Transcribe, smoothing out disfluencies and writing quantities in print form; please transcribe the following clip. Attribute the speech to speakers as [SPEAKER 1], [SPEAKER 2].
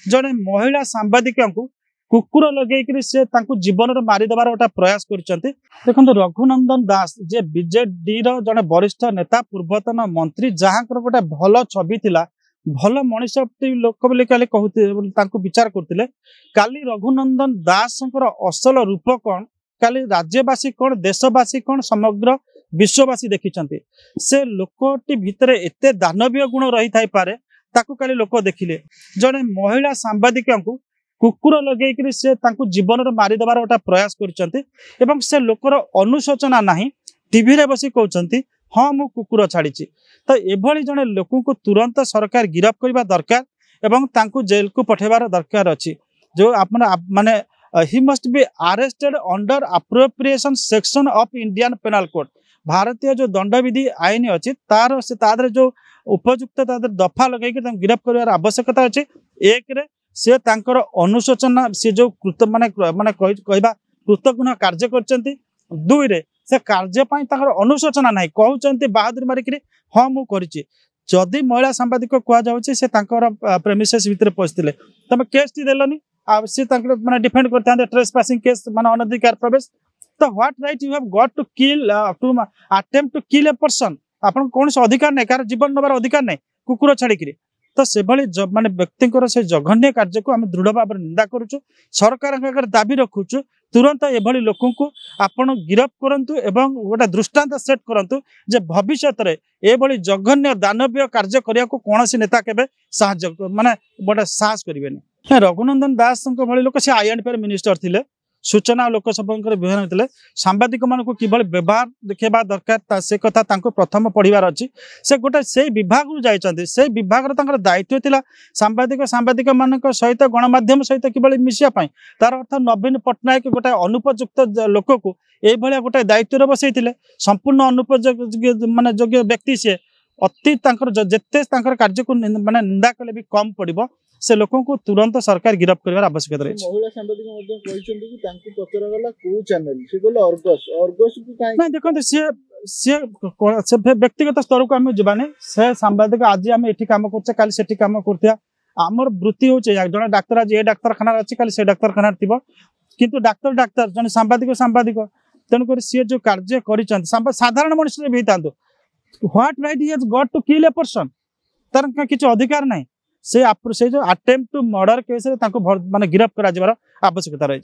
[SPEAKER 1] जड़े महिला सांबादिक कुकुर लगे से जीवन मारिदेवार गोटे प्रयास कर देखो रघुनंदन दास जे बीजेडी जड़े वरिष्ठ नेता पूर्वतन मंत्री जहाँ गोटे भल छवि थिला भल मनीष लोक कहते विचार करते काली रघुनंदन दास असल रूप कौन काली राज्यवासी कौन देशवासी कौन समग्र विश्ववासी देखी से लोकटी भितर एते दानवीय गुण रही थाई पारे ताकू काली लोक देखिले जड़े महिला सांबादिक कुकुर लगे से जीवन मारिदेवार गोटे प्रयास कर से लोकर अनुशोचना नहीं टीवी रे बसी कहते हाँ मु कुकुर छाड़ी तो एभली जड़े लोक को तुरंत सरकार गिरफ्त करने दरकार एवं तांकु जेल को पठेबार दरकार अच्छी जो माने ही must be arrested under appropriation section of Indian penal code भारतीय जो दंडविधि आईन अच्छी तार से तादर जो उपयुक्त दफा लगे गिरफ्त कर आवश्यकता अच्छी एक रे से तांकर अनुशोचना से जो कृत माने कहवा कृतज्ञ कार्य कर दुई रे से कार्य अनुशोचना ना कहते बहादुरी मारिक हाँ मुझे जदि महिला सांबादिक कहुचे से प्रेमिसेस भितर पशिले तुम केस टी देलनी सी माने डिफेंड करते ट्रेसपासिंग केस माने अनधिकार प्रवेश तो what right you have got to kill to attempt to kill a person आपन कौन से अधिकार नहीं कार जीवन नबार अधिकार नहीं कुकुर छाड़ी तो से भली माने व्यक्तिंकर से जघन्य कार्य को आम दृढ़ भाव निंदा करुचु सरकार दाबी रखुचु तुरंत एभली लोक को आपण गिरफ्त करंतु एवं गोटे दृष्टांत सेट करंतु जे भविष्य में एभली जघन्य दानवीय कार्य करिया को कौन सी नेता केबे साहाय्य माने गोटे साहस करेंगे रघुनंदन दास भली लोक से आईएनपी मिनिस्टर थिले सूचना और लोकसभा विभाग होते सांबादिक मान को किभली व्यवहार देखा दरकार से कथा प्रथम पढ़ार अच्छी से गोटे से विभाग जाइए से विभाग दायित्व थिला सांबादिक मान सहित गणमाध्यम सहित किभली मिसापी तार अर्थ नवीन पट्टनायक गोटे अनुपयुक्त लोक को ये गोटे दायित्व बसई संपूर्ण अनुपयोग्य माने योग्य व्यक्ति सी अति जिते कार्य को माने निंदा कले भी कम पड़ो से लोक को तुरंत सरकार गिरफ्त कर आवश्यकता रही है व्यक्तिगत स्तर को आम जावानी से सांबादिक आज आम ये कम कर कम करता आमर वृत्ति हूँ जड़े डाक्तर आज ये डाक्तखाना अच्छी काली से डाक्तखाना थी किंतु डाक्तर डाक्तर जन सांबादिक सांबादिक तेणुक सी जो कार्य कर साधारण मनुष्य भी था what right he has got to kill a person तार किसी अधिकार नहीं से जो अटेम्प्ट टू मर्डर केस माने गिरफ्त कर आवश्यकता रही।